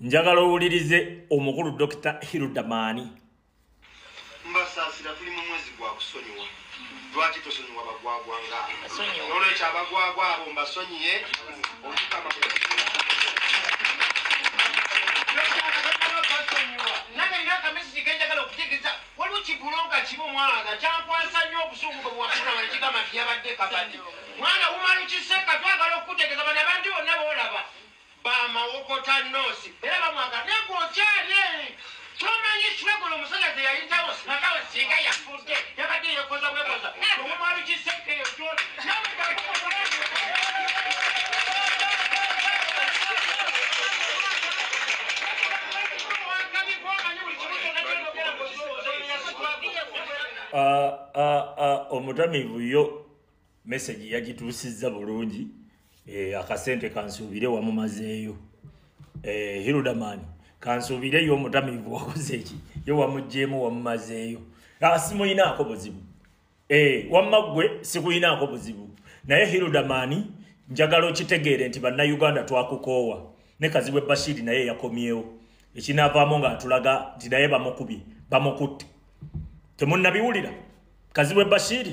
Njagala owulirize omukulu Dr. Hiludamani. Mbasasira tuli mu mwezi gwa kusonyiwa. Lwaki tosonyiwa bagwagwanga? N'olwekyo abagwagwa abo mbasonyiye omukama nange ndaka mesiji genjagala okutegeeza waliwo kibulonga kimu mwana kyankwasa nnyo obusungu bwe bwafuna wali kigamba nti yabadde kabadde mwana wumala ukiseka twagala okutegeeza bano abantu bonna boolaba bamawokota noosi era bamwaga naye gwokyali tomanyi kiragolo omusajja ze yayitawo nakawe singa yafudde yabadde yekoza bwekoza wumala ukiseka eyo omutamivu yo message yagituusizza bulungi akasente kansuubire wamumazeeyo Hiludamani kansuubire yo omutamivu wakoze eki yo wamugjeemu wamumazeeyo simuyinaako buzibu wamma gwe sikuyinaako buzibu naye Hiludamani njagala okitegeere nti bannayuganda twakukoowa ne Kazibwe Bashir naye yakomyewo ekinaavaamu nga atulaga nti naye bamukubye bamukutte temunnabiwulira Kazibwe Bashir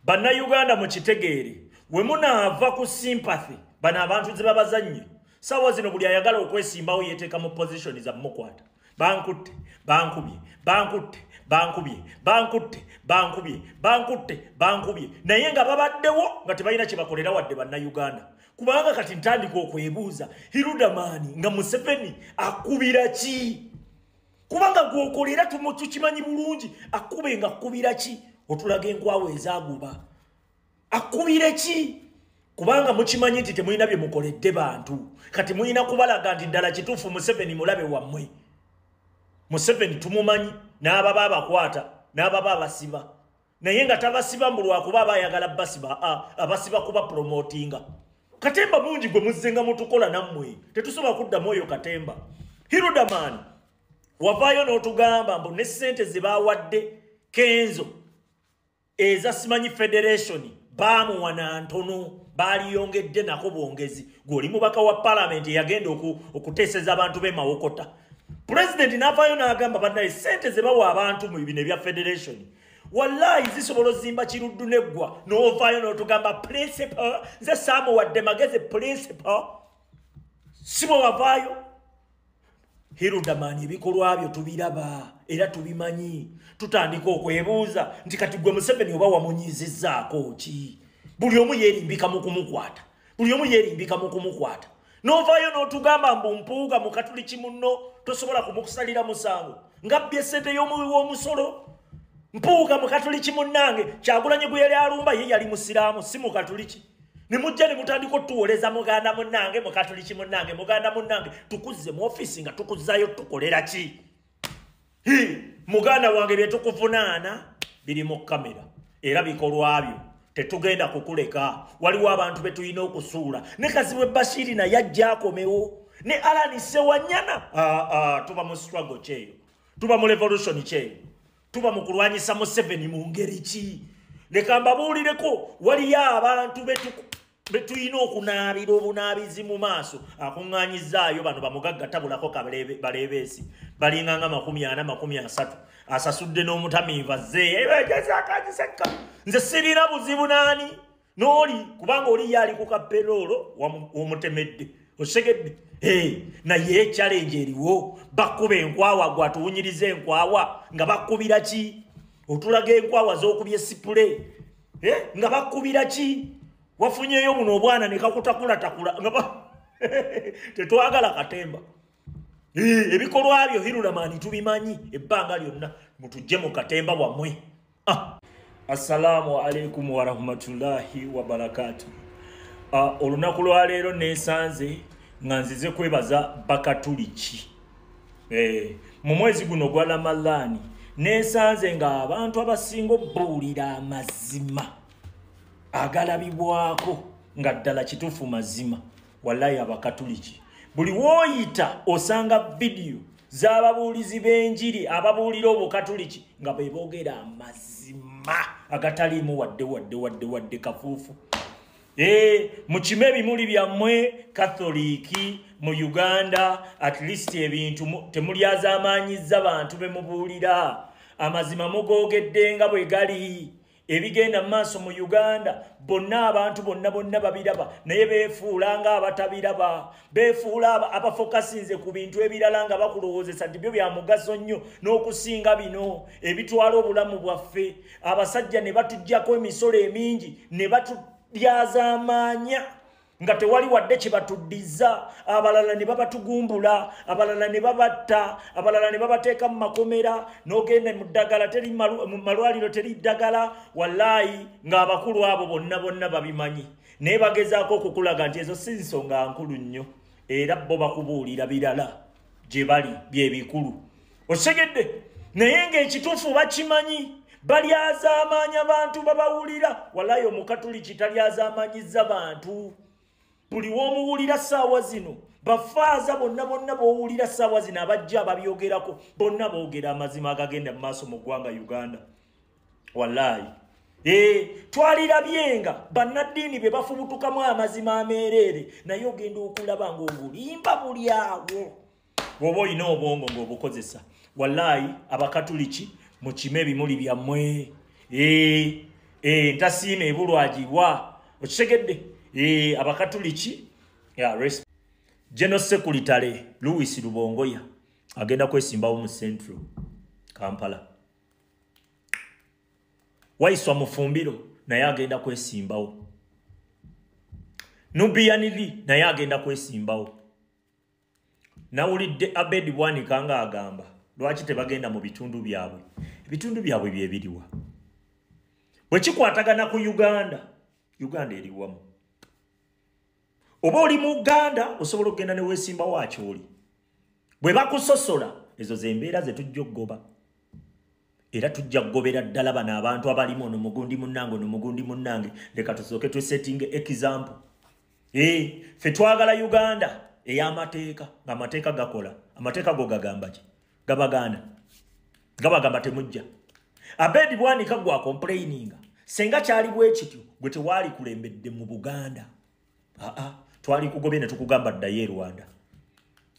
bannayuganda mukitegeere we munaava ku sympathy bano abantu ze babazannye sawa zino buli ayagala okwesimbawo yeteeka mu position za mukwata bankutte bankubye bankutte bankubye bankutte bankubye bankutte bankubye naye nga babaddewo nga tebalina kye bakolera wadde bannayuganda kubanga kati ntandika okwebuuza Hiludamani nga Museveni akubira ki kubanga gwokolera tukimanyi bulungi akube nga akubira ki otulaga enkwawo ezaaguba akubire ki kubanga mukimanyi nti temulina bye mukoledde bantu kati mulina kubalaga nti ddala kituufu Museveni mulabe wammwe Museveni tumumanyi n'ababa abakwata n'ababa abasiba naye nga tabasiba mbu lwakuba aba ayagala basiba abasiba kuba promotinga katemba mungi gwe muzzenga mutukola nammwe tetusobola kuddamu oyo katemba Hiludamani wavaayo n'otugamba mbu ne ssente ze baawadde Kenzo eza simanyi federation baamuwa na ntono baliyongedde nako bwongezi gw'oli mubaka wa parliament yagenda okuteeseza abantu b'e Mawokota president n'avaayo n'agamba bannaye ssente ze bawa abantu mu bino ebya federation wallahi zisobola ozimba kiruddu neggwa n'ovaayo n'otugamba principal nze saamuwadde magezi principal si bwe wavaayo Hiludamani ebikolwa byo tubiraba era tubimanyi tutandika okwebuuza nti kati gwe Museveni oba wamunyizizzaako ki buli omu yeerimbika mu kumukwata buli omu yeerimbika mu kumukwata n'ovaayo n'otugamba mbu mpuuga mu katuliki munno tosobola kumukusalira musango ngabbye ssente y'omusolo mpuuga mu katuliki munnange Kyagulanyi gwe yali alumba ye yali musiraamu si mu katuliki ne mujja ne mutandika otuwoleza muganda munnange mu katuliki munnange muganda munnange tukuzze mu ofisi nga tukuzzayo tukolera ki muganda wange bye tukuvunaana biri mu kamera era bikolwa byo tetugenda kukuleka waliwo abantu be tulina okusuula ne Kazibwe Bashir naye ajja akomewo ne Alani Sewanyana tuba mu struggle kyeyo tuba mu revolution kyeyo tuba mu kulwanyisa Museveni mu ngeri ki leka mbabuulireko waliyo abantu betulina okunaabira obunaabizi mu maaso akuŋŋaanyizaayo bano bamugagga tabulako baleebeesi balinganga 40-30 asasudde n'omutamiivu azzeeyebegezakanyiseka nze sirina buzibu naani n'oli kubanga oli yaali ku kaperoolo womutemedde osegedde naye echallenge eriwo bakuba enkwawa gwe atuwunyiriza enkwawa nga bakubira ki otulaga enkwawa z'okubye sipule nga bakubira ki wafunyeyo muno obwana ne kakutakutakula tetwagala katemba ebikolwa byo Hiludamani tubimanyi ebbanga lyonna mutujje mu katemba bwammwe assalamu alaikum warahmatullahi wabarakatuh olunaku lwaleero nesanze nga nzize kwebaza bakatuliki mu mwezi guno gwa Ramadhan nesanze nga abantu abasinga obbuulira amazima agalabibwako nga ddala kituufu mazima wallahi abakatuliki buli woyita osanga video z'ababuulizi b'enjiri ababuulira obukatuliki nga beboogera amazima agataliimu wadde kafuufu Mukime ebimuli byammwe Katholiki mu Uganda at least ebintu temulyazaamaanyizza bantu be mubuulira amazima mugogedde nga bwe gali ebigenda mu maaso mu Uganda bonna abantu bonna babiraba naye beefuula nga abatabiraba beefuula abafokasinze ku bintu ebirala nga bakulowoozesa nti byo bya mugaso nnyo n'okusinga bino ebitwala obulamu bwaffe abasajja ne batuggyako emisolo emingi ne batulyazaamaanya nga tewali wadde kibatuddiza abalala ne babatugumbula abalala ne babatta abalala ne babateeka mu makomera n'ogenda mu ddagala teri mu malwaliro teri ddagala wallahi ng'abakulu abo bonna babimanyi naye bagezaako okukulaga nti ezo si nsonga nkulu nnyo era bo bakubuulira birala gye bali byebikulu osegedde naye ng'ekituufu bakimanyi balyazaamaanya bantu babawulira wallahi omukatuliki talyazaamaanyizza bantu buli womuwulira ssaawa zino bafaaza bonna b'owulira ssaawa zino abajja ababyogerako bonna boogera amazima agagenda mu maaso mu ggwanga Uganda wallahi twalirabyenga bannaddiini be bafubutukamu amazima ameereere naye ogenda okulaba ng'obulimba buli awo bw'oba olina obwongo ng'obukozesa wallahi abakatuliki mukime ebimuli byammwe ntasiima ebulwagibwa okitegedde abakatuliki General Secretary Louis Rubongoya agenda kwesimbawo mu Central Kampala Waiswa Mufumbiro naye agenda kwesimbawo Nubiyanili naye agenda kwesimbawo nawulidde Abedi Bwanika nga agamba lwaki tebagenda mu bitundu byabwe byebiriwa bwe kikwatagana ku Uganda eriwamu oba oli mu Uganda osobola okugenda ne weesimba waakyo oli bwe bakusosola ezo zembeera ze tujja okugoba era tujja kugobera ddala bano abantu abalimu ono mugundi munnange leka tusooke twesettinge example ffe twagala Uganda ey'amateeka ng'amateeka gakola amateeka go gagamba ki gabagamba temujja Abedi Bwanika gwa complaininga senga kyali bwe kityo gwe tewaali kulembedde mu Buganda twali kugobe ne tukugamba ddayo e Rwanda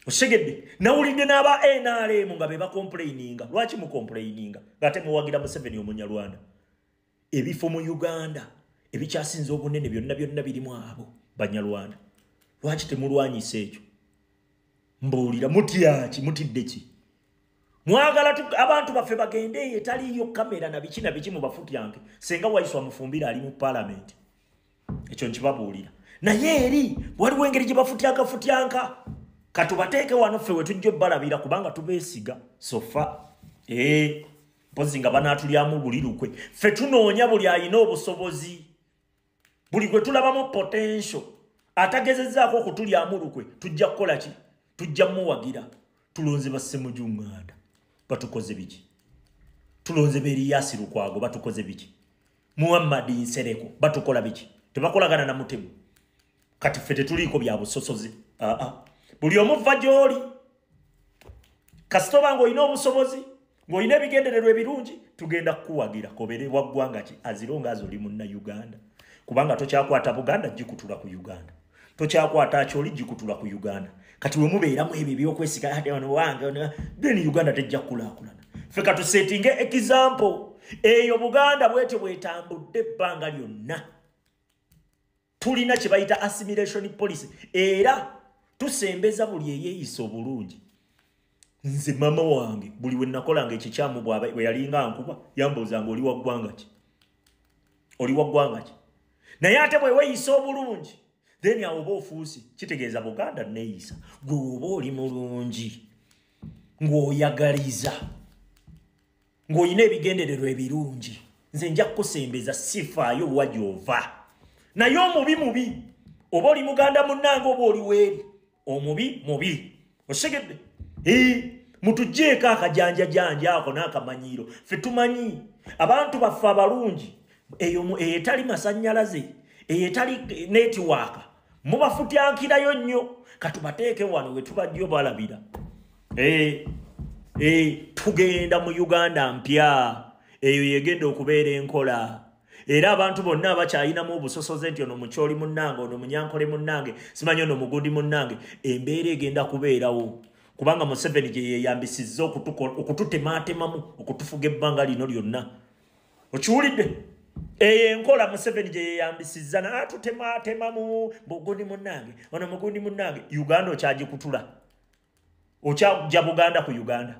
osegedde nawulidde n'aba NRM nga be bakomplaininga lwaki mukomplaininga ng'ate muwagira Museveni Omunyarwanda ebifo mu Uganda ebikyasinze obunene byonna birimu abo Banyarwanda lwaki temulwanyisa ekyo mbuulira mutidde ki mwagala abantu baffe bagende etaliyo kamera na biki mu bafutyanke senga Waiswa Mufumbira ali mu parliament ekyo nkibabuulira naye eri waliwo engeri gye bafutyanka katubateeke wano ffe we tujja obbalabira kubanga tubeesiga sofa mpozi nga banaatulyamu buli lukwe ffe tunoonya buli alina obusobozi buli gwe tulabamu potential atagezezzaako okutulyamu lukwe tujja kukola ki tujja muwagira tulonze bassemujunganda batukoze biki tulonze Beriyasi Lukwago batukoze biki Muhammad Nsereko batukola biki tebakolagana na Mutemu kati ffe tetuliiko bya busosozi buli omuva gy'oli kasitoba ng'olina obusobozi ng'olina ebigendererwa ebirungi tugenda kukuwagira kobere wa ggwanga ki azironga azoli munna Uganda kubanga tokyakwata Buganda gikutula ku Uganda tokyakwata Acholi gikutula ku Uganda kati we mubeeramu ebyo ebyokwesiga ate wano wange then Uganda tejja kulaakulana ffe katusetinge example eyo Buganda bwetyo bwetambudde ebbanga lyonna tulina kye bayita assimilation policy era tusembeza buli eyeeyisa obulungi nze mama wange buli we nakolanga ekikyamu bwe yalinga nkuba yambuuzanga oli wa ggwanga ki naye ate bwe weeyisa obulungi then awo oba ofuusi kitegeeza Buganda neeyisa gwe oba oli mulungi ng'oyagaliza ng'olina ebigendererwa ebirungi nze nja kukusembeza sifaayo wa gy'ova naye omubi oba oli muganda munnange oba oli weeri omubi osegedde mutugjeeko akajanjajanja ako n'akamanyiiro ffe tumanyi abantu baffe abalungi eyo etali masannyalaze etali netiwaaka mubafutyankirayo nnyo katubateeke wano we tubajja balabira tugenda mu Uganda mpya eyo yegenda okubeera enkola era abantu bonna abakyayinamu obusosoze nti ono mukyoli munnange ono munyankole munnange simanyi ono mugundi munnange embeera egenda kubeerawo kubanga Museveni gye yeeyambisizza okututemaatemamu okutufuga ebbanga lino lyonna okiwulidde eyo enkola Museveni gye yeeyambisizza n'atutemaatemamu mugundi munnange ono mugundi munnange Uganda okyagikutula okyajja Buganda ku Uganda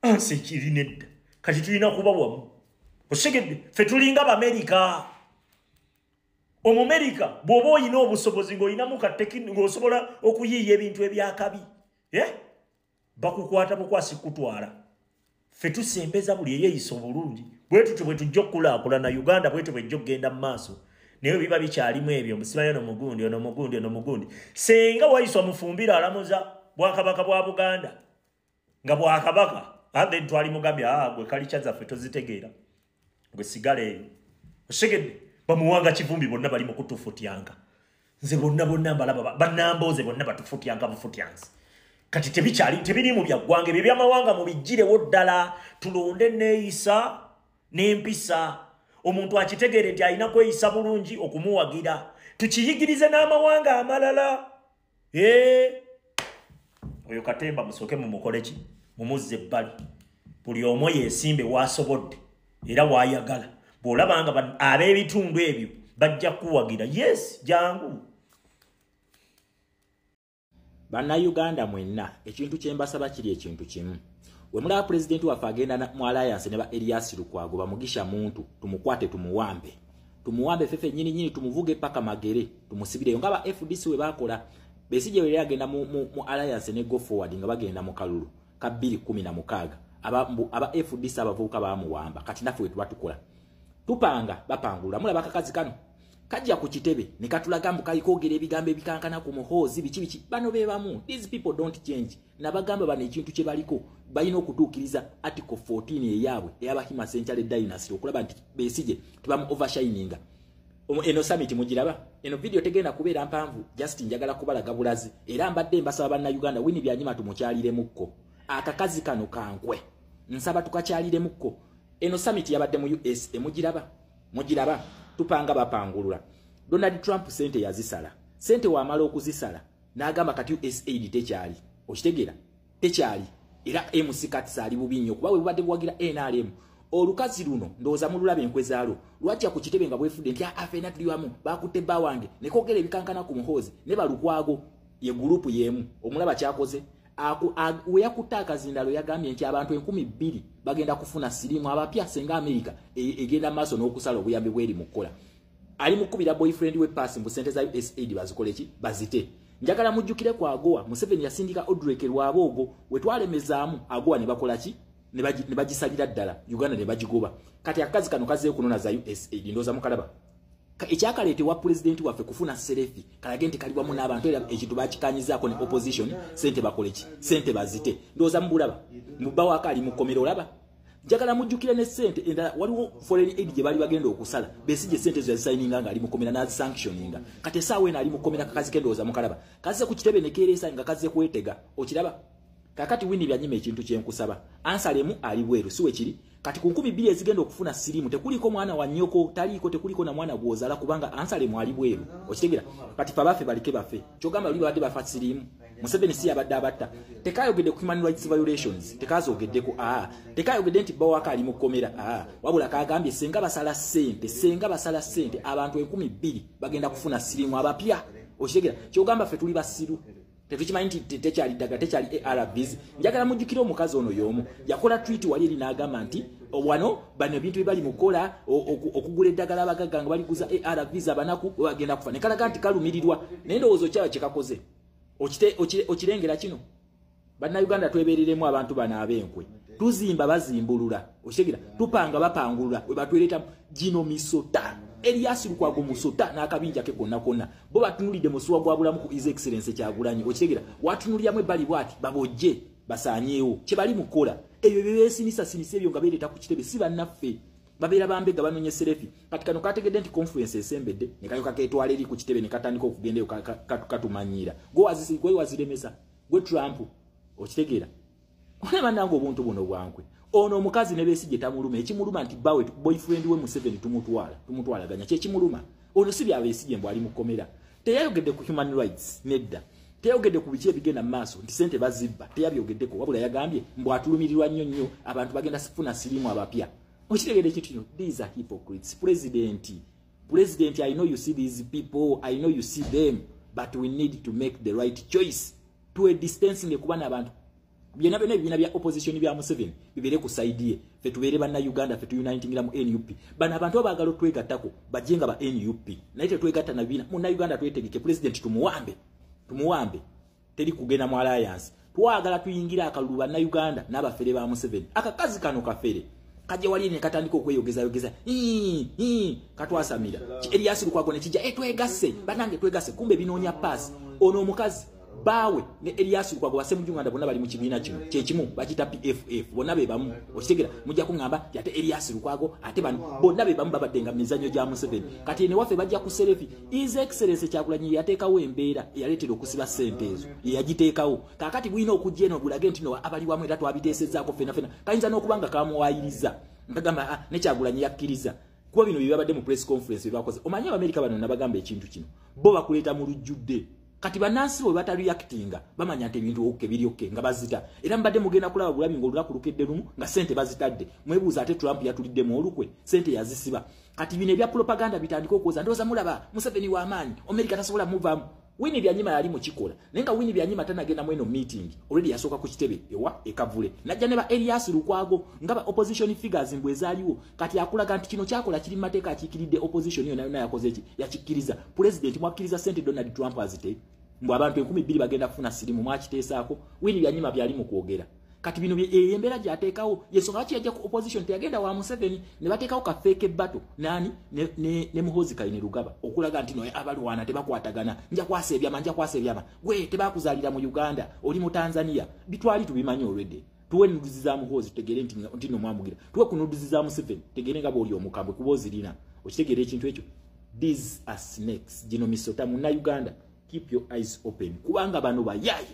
ansi kirina edda kati tulina kuba wamu osegedde ffe tulinga Abamerika Omumerika bw'oba oyina obusobozi ng'oyinamu kattekini ng'osobola okuyiiya ebintu ebyakabi bakukwata bukwasi kutwala ffe tusembeza buli eyeeyisa obulungi bwe tutyo bwe tujja okukulaakulana Uganda bwe tutyo bwe tujja okugenda mu maaso naye biba bikyalimu ebyo musimanyi ono mugundi senga wayiswa Mufumbira alamuza Bwakabaka bwa Buganda nga Bwakabaka ate twali mugambye gwe kalicha zaffe tozitegeera gwe sigala eyo osegedde bamuwanga Kivumbi bonna bali mu kutufutyanga nze bonna mbalaba bannambooze bonna batufutyanga bufutyansi kati tebiri mu byaggwange bye byamawanga mu bijjirewo ddala tulonde neeyisa n'empisa omuntu akitegeere nti alina kweyisa bulungi okumuwagira tukiyigirize n'amawanga amalala oyo Katemba musooke mumukole ki mumuzze ebbali buli omu yeesimbe waasobodde era waayagala bw'olabanga ab'ebitundu ebyo bajja kuwagira yes jangu Bannayuganda mwenna ekintu kye mbasaba kiri ekintu kimu we mulaba pulezidenti waffe agenda mu alliance ne ba Erias Lukwago bamugisha muntu tumukwate tumuwambe fefe nyini tumuvuge paka Magere tumusibireyo nga ba FDC we bakola Besigye we agenda mu alliance ne go forward nga bagenda mu kalulu ka 2016 aba FDC abavuka bamuwamba kati naffe we tukola tupanga bapangula mulaba kakazi kano kajja ku kitebe ne katulaga mukayikogera ebigambo ebikankana ku muhozi bichi bano bebamu these people don't change nabagamba bano ekintu kye baliko bayina okutuukiriza article 14 eyabwe ey'abahima Central Dynasty okulaba nti Besigye tubamu overshininga eno summit mugiraba eno video tegenda kubeera mpanvu just njagala kubalaga bulazi era mbadde mbasaba Bannayuganda wini byanyima tumukyalire mukko akakazi kano kankwe nsaba tukakyalire mukko eno summit yabadde mu US mugiraba tupanga bapangulula Donald Trump sente yazisala sente wamala okuzisala n'agamba kati USAID tekyali okitegera tekyali era MC Katsa ali bubinyo kuba we bubadde buwagira NRM olukazi luno ndowooza mululabe enkwe zaalo lwajja ku kitebe nga bwefudde nti afeena tuli wamu bakutte bba wange ne koogera ebikankana ku muhoozi ne balukwago ye gurupu yemu omulaba kyakoze we yakutte akazindalo yagambye nti abantu 2,000 bagenda kufuna sirimu abapya senga Amerika egenda maaso n'okusala obuyambi bw'eri mu kkola ali mukubira boyfriend we pass mu sente za USAID bazikole ki bazite njagala mujjukire kwa Agoa Museveni yasindika Odreke Lwaboogo we twalemezaamu Agoa ne bakola ki ne bagisalira ddala Uganda ne bagigoba kati akazi kano kazeeyo kunona za USAID ndooza mukalaba ekyakaleetewa pulezidenti waffe kufuna serefi kalage nti kaliwamu n'abantu era ekintu bakikanyizaako ne opposition sente bakole ki sente bazite ndooza mubulaba mubbawo akali mu kkomero olaba njagala mujjukire ne sente endala waliwo foreign aid gye bali bagenda okusala Besigye sente zo yazisayininga nga ali mu kkomera n'azisanctioninga kati essaawa eno ali mu kkomera kakazi ke ndowooza mukalaba kaze ku kitebe ne keereesa nga kaze kwetega okiraba kakati wini byanyima ekintu kyenkusaba ansalemu ali bweru siwe kiri kati ku 2,000 ezigenda okufuna sirimu tekuliko mwana wa nnyoko tekuliko na mwana gwozala kubanga ansalemu ali bweru okitegera kati fabaffe balike baffe kyogamba luli babadde bafa sirimu Museveni si abadde abatta tekayogedde ku human rights violations tekazogeddeko tekayogedde nti bawaka ali mu kkomera wabula kagambye senga basala sente abantu 2,000 bagenda kufuna sirimu abapya okitegera kyogamba ffe tuli basiru tetukimanyi nti tekyali ddagala tekyali ARVs njagala mujjukire omukazi ono y'omu yakola tweet wali eri n'agamba nti wano bano ebintu bye bali mukola okugula eddagala abagagga nga baliguza ARVs abanaku bagenda kufa ne kalaga nti kalumirirwa naye ndowooza okyaba kye kakoze okirengera kino Bannayuganda twebeereremu abantu bano ab'enkwe tuzimba bazimbulula okitegera tupanga bapangulula we batwereetamu gino misota Erias Lukwago musota n'akabinja ke konna bo batunulidde musuwa gwa bulamu ku His Excellency Kyagulanyi okitegera watunulyamu ebbali bwati babojje basaanyeewo kye bali mukola ebyo bebeesinisa ebyo nga beereeta ku kitebe si bannaffe babeera bambega banonye serefi kati kano kategedde nti conference esembedde ne kayoka ketwala eri ku kitebe ne katandika okugendayo katumanyiira gwe waziremesa gwe Trump okitegeera olaba nange obuntu buno bwankwe ono omukazi ne Besigye tamuluma ekimuluma nti bawe boyfriend we Museveni tumutwala ganya kye kimuluma ono si bya Besigye mbwali mukomera teyayogedde ku human rights nedda teyayogedde ku bikie bigenda maaso nti sente bazibba teyabyogeddeko wabula yagambye mbw atulumirirwa nnyo abantu bagenda kufuna sirimu abapya okitegedde kintu these are hypocrites president I know you see these people I know you see them but we need to make the right choice to a distancing kuba n'abantu byena byena bya opposition bya Museveni bibere ku side ye fe tubere banna Uganda fe tu uniting mu NUP bana abantu abagalo twegattako bajenga ba NUP naite twegatta na bina mu Uganda twetegeke president tumuwambe teri kugenda mu alliance twagala tuyingira akalulu banna Uganda n'abafere ba Museveni akakazi kano kafere kaje wali ne katandika okweyogeza katwasamira Elias Lukwago ne kijja twegase banange twegase kumbe binonya pass ono omukazi bawe ne Elias Lukwago base mu Uganda bonna bali mu kibiina kino kye kimu bakita PFF bonna be bamu okitegera mujja kungamba yate Elias Lukwago ate bano bonna be bamu babaddenga mizanyo gya Museveni kati ne wafe bajja ku Selefi His Excellency Kyagulanyi yateekawo embeera yaletera okusiba sente ezo yagiteekawo kakati bwina okujja eno bulage nti no abali wamu era twabiteesezzaako fena kayinza n'okubanga kamuwayiriza ngagamba ne Kyagulanyi yakkiriza kuba bino byabadde mu press conference bakoze omanyi America bano nabagamba ekintu kino bo bakuleeta mu lujjudde kati banansi bwe batareactinga bamanya nti ebintu okke biri okke nga bazita era mbadde mugenda kulaba bulabi ng'olulaku lukedde lumu nga sente bazitadde mwebuuza ate Trump yatuliddemu olukwe sente yazisiba kati bino ebya propaganda bitandika okwoza ndowooza mulaba Museveni w'amaanyi America tasobola muvaamu Winnie Byanyima yali mu kikola nenga Winnie Byanyima tanagenda mweno meeting already yasooka ku kitebe ewa ekavule najja ne ba Elias Lukwago ngaba opposition figures mbwe zaaliwo kati akulaga nti kino kyakola kiri mateeka akikiridde opposition yona yakoze eki yakikkiriza president mwakkiriza sente Donald Trump azite mbw abantu 12 bagenda kufuna sirimu mwakiteesaako Winnie Byanyima byali mu kwogera kati bino embera gyateekawo yesonga lwaki yajja ku opposition teyagenda wa Museveni ne bateekawo ka fake battle nani ne Muhoozi Kainerugaba okulaga nti no abalwana tebakwatagana nja kwasa ebyama gwe tebakuzaalira mu Uganda oli mu Tanzania bitwali tubimanyi already tuwe nuduzi za Muhoozi tegere nti no mwamugira tuwe kunuduzi za Museveni tegere nga boli omukambwe kubozirina okitegere ekintu ekyo these are snakes gino misota mu Uganda keep your eyes open kubanga bano bayayi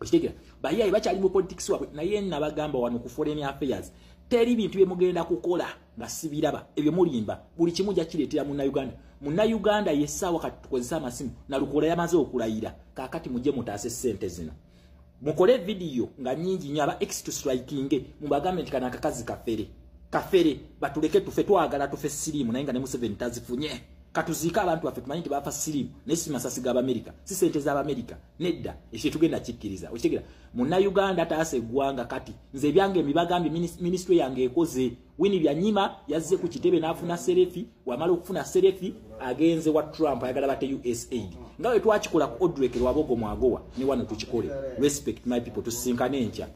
okitegera bayayi bakyali mu politics wabwe naye nabagamba wano ku foreign affairs teri bintu byemugenda kukola nga sibiraba ebyo mulimba buli kimu jakireetera mu Uganda yesaawa kati tukozesa amasimu nalukola yamaze okulayira kakati mujje mutaase sente zino mukole video nga nyingi nyaba extra striking mu bagamenti kana akakazi kafere batuleke tufe twagala tufe sirimu naye nga ne Museveni tazifunye katuzika abantu baffe tumanyi bafa sirimu nesi masasi ga America si sente za America nedda ekyo tugenda kikkiriza okitegera mu Uganda taase gwanga kati nze byange emibagambi ministry yange ekoze Winnie Byanyima yazze ku kitebe n'afuna Selefi wamala okufuna Selefi agenze wa Trump ayagala bate USAID ngawe twakikola ku Odrek Lwabogo Mwagowa ni wano tukikole respect my people tusinkane encha